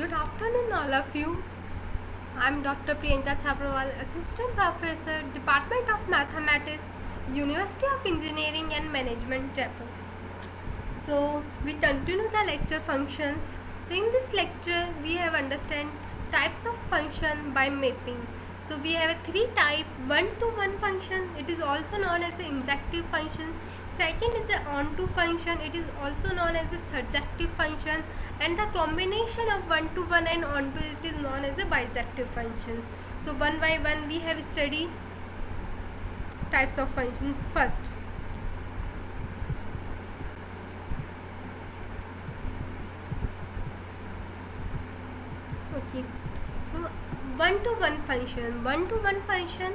Good afternoon, all of you. I'm Dr. Priyanka Chaprawal, Assistant Professor, Department of Mathematics, University of Engineering and Management, Jaipur. So, we continue the lecture functions. So, in this lecture, we have understand types of function by mapping. So, we have a three type: one-to-one function. It is also known as the injective function. Second is the on-to function. It is also known as the surjective function, and the combination of one-to-one and on-to it is known as the bijective function. So, one by one, we have studied types of function first. Okay, so one-to-one function. One-to-one function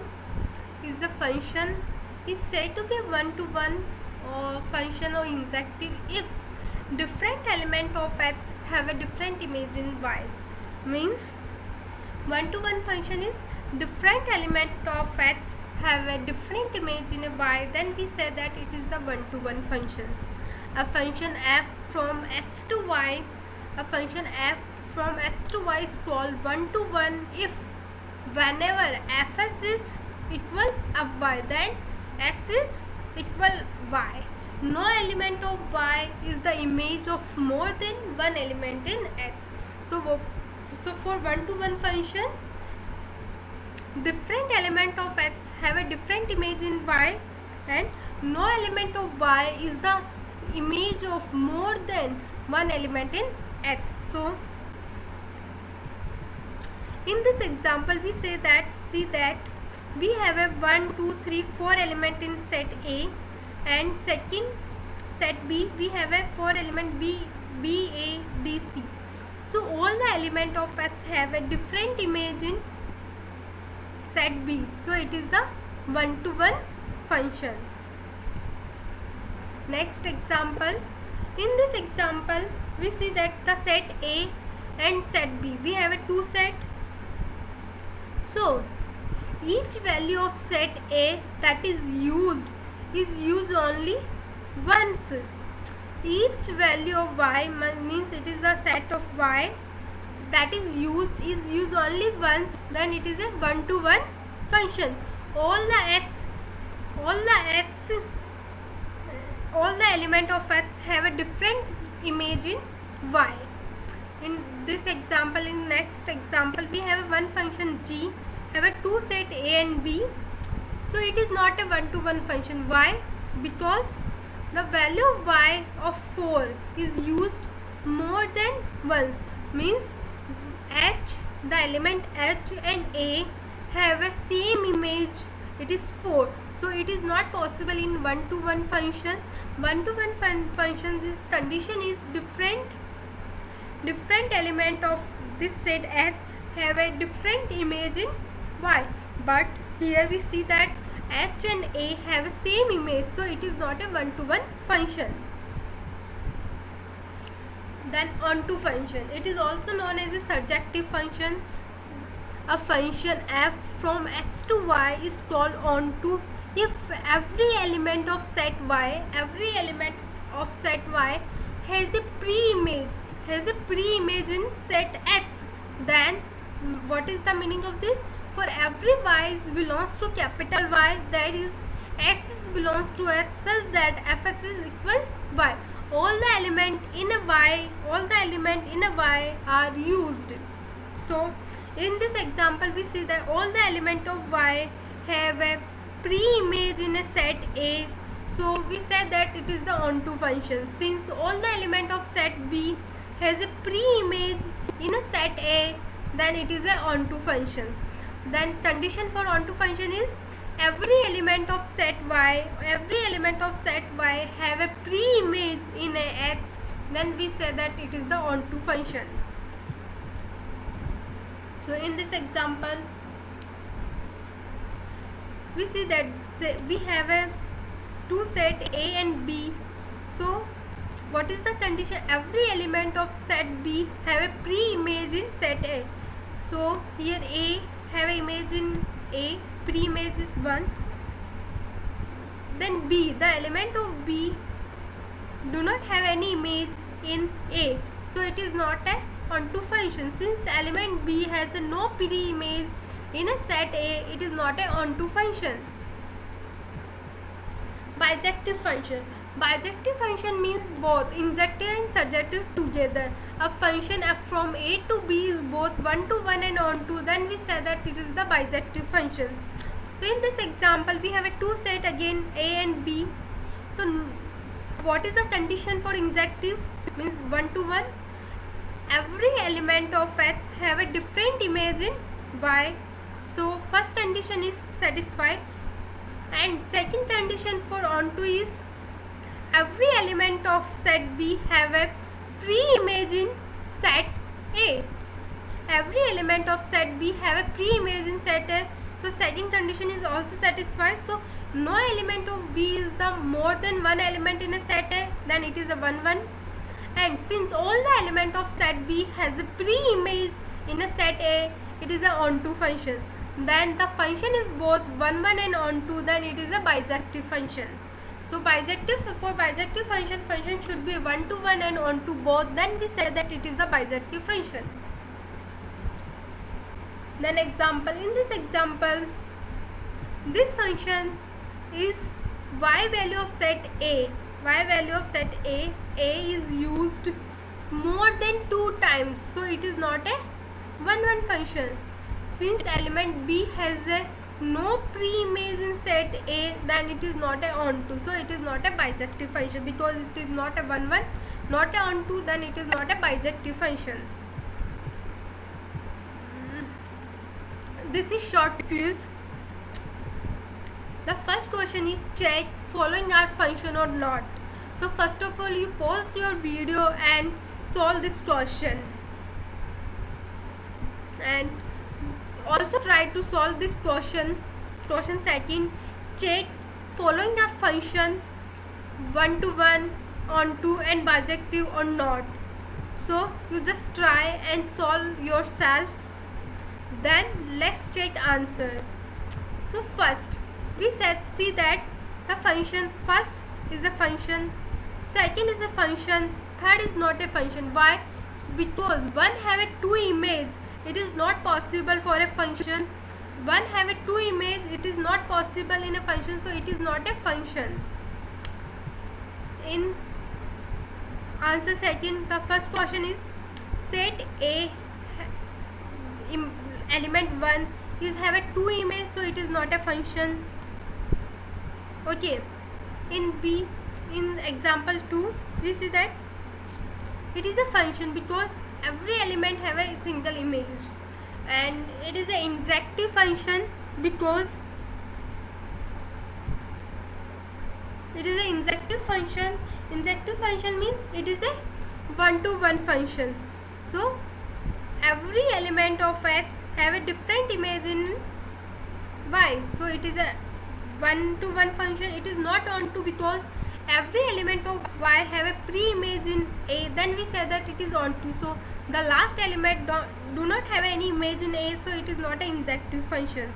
is the function is said to be one-to-one or function or injective if different element of x have a different image in y. Means one-to-one function is different element of x have a different image in a y, then we say that it is the one-to-one functions. A function f from x to y, a function f from x to y is called one-to-one if whenever fx is equal fy, then x is equal y. No element of y is the image of more than one element in x. So for one-to-one function, different element of x have a different image in y, and no element of y is the image of more than one element in x. So in this example, we see that we have a 1, 2, 3, 4 element in set A, and second set B we have a 4 element B, A, D, C. So all the element of x have a different image in set B. So it is the one-to-one function. Next example. In this example, we see that the set A and set B, we have a two set. So each value of set A that is used only once. Each value of y means it is the set of y that is used only once, then it is a one-to-one function. All the element of x have a different image in y. In this example, in next example, we have one function g have a two set a and b. So it is not a one-to-one function. Why? Because the value of y of 4 is used more than once. Means h, the element h and a have a same image. It is 4. So it is not possible in one-to-one function. One-to-one function, this condition is different element of this set x have a different image in y, but here we see that h and a have a same image, so it is not a one-to-one function. Then onto function, it is also known as a surjective function. A function f from x to y is called onto if every element of set y has a pre-image in set x. Then what is the meaning of this? For every y belongs to capital Y, that is x belongs to h, such that fx is equal y. All the element in a y are used. So in this example, we see that all the element of y have a pre-image in a set A. So we say that it is the onto function. Since all the element of set B has a pre-image in a set A, then it is a onto function. Then condition for onto function is every element of set y have a pre-image in a x, then we say that it is the onto function. So in this example, we see that we have a two set A and B. So what is the condition? Every element of set B have a pre-image in set A. So here A have an image in A, pre-image is 1. Then B, the element of B do not have any image in A, so it is not a onto function. Since element B has no pre-image in a set A, it is not a onto function. Bijective function. Bijective function means both injective and surjective together. A function f from A to B is both one-to-one and onto, then we say that it is the bijective function. So in this example we have a two set again, A and B. So what is the condition for injective? Means one-to-one. Every element of X have a different image in Y. So first condition is satisfied, and second condition for onto is every element of set B have a pre-image in set A. Every element of set B have a pre-image in set A. So second condition is also satisfied. So no element of B is the more than one element in a set A, then it is a 1-1. And since all the element of set B has a pre-image in a set A, it is a onto function. Then the function is both 1-1 and onto, then it is a bijective function. So for bijective function should be 1-to-1 and onto both, then we say that it is the bijective function. Then example, in this example, this function is y value of set A. Y value of set A is used more than 2 times, so it is not a 1-1 function. Since element B has a no pre-image in set A, then it is not a onto, so it is not a bijective function. Because it is not a 1-1, not a onto, then it is not a bijective function. This is short quiz. The first question is check following are function or not. So first of all, you pause your video and solve this question, and also try to solve this question. Question second, check following are function 1-to-1, onto and bijective or not. So you just try and solve yourself. Then let's check answer. So first we see that the function first is the function, second is a function, third is not a function. Why? Because one have a 2 image, it is not possible for a function. One have a 2 image, it is not possible in a function, so it is not a function. In answer second, the first question is set A element 1 is have a 2 image, so it is not a function. Okay. In B, in example 2, we see that it is a function because every element have a single image, and it is an injective function because it is an injective function. Injective function means it is a 1-to-1 function. So every element of X have a different image in Y, so it is a 1-to-1 function. It is not onto because every element of Y have a pre-image in A, then we say that it is onto. So the last element do not have any image in A, so it is not an injective function.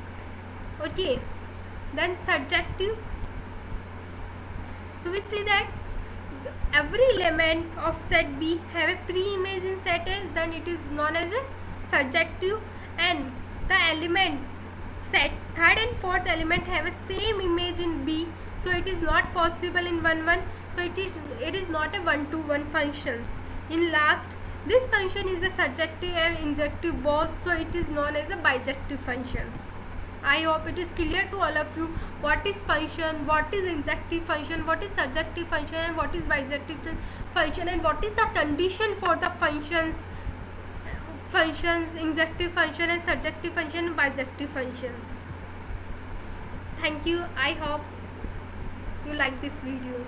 Okay. Then surjective. So we see that every element of set B have a pre-image in set A, then it is known as a surjective. And the element set third and fourth element have a same image in B, so it is not possible in 1-1, so it is not a 1-to-1 function. In last, this function is a surjective and injective both, so it is known as a bijective function. I hope it is clear to all of you what is function, what is injective function, what is surjective function, and what is bijective function, and what is the condition for the functions, injective function and surjective function and bijective functions. Thank you. I hope you like this video.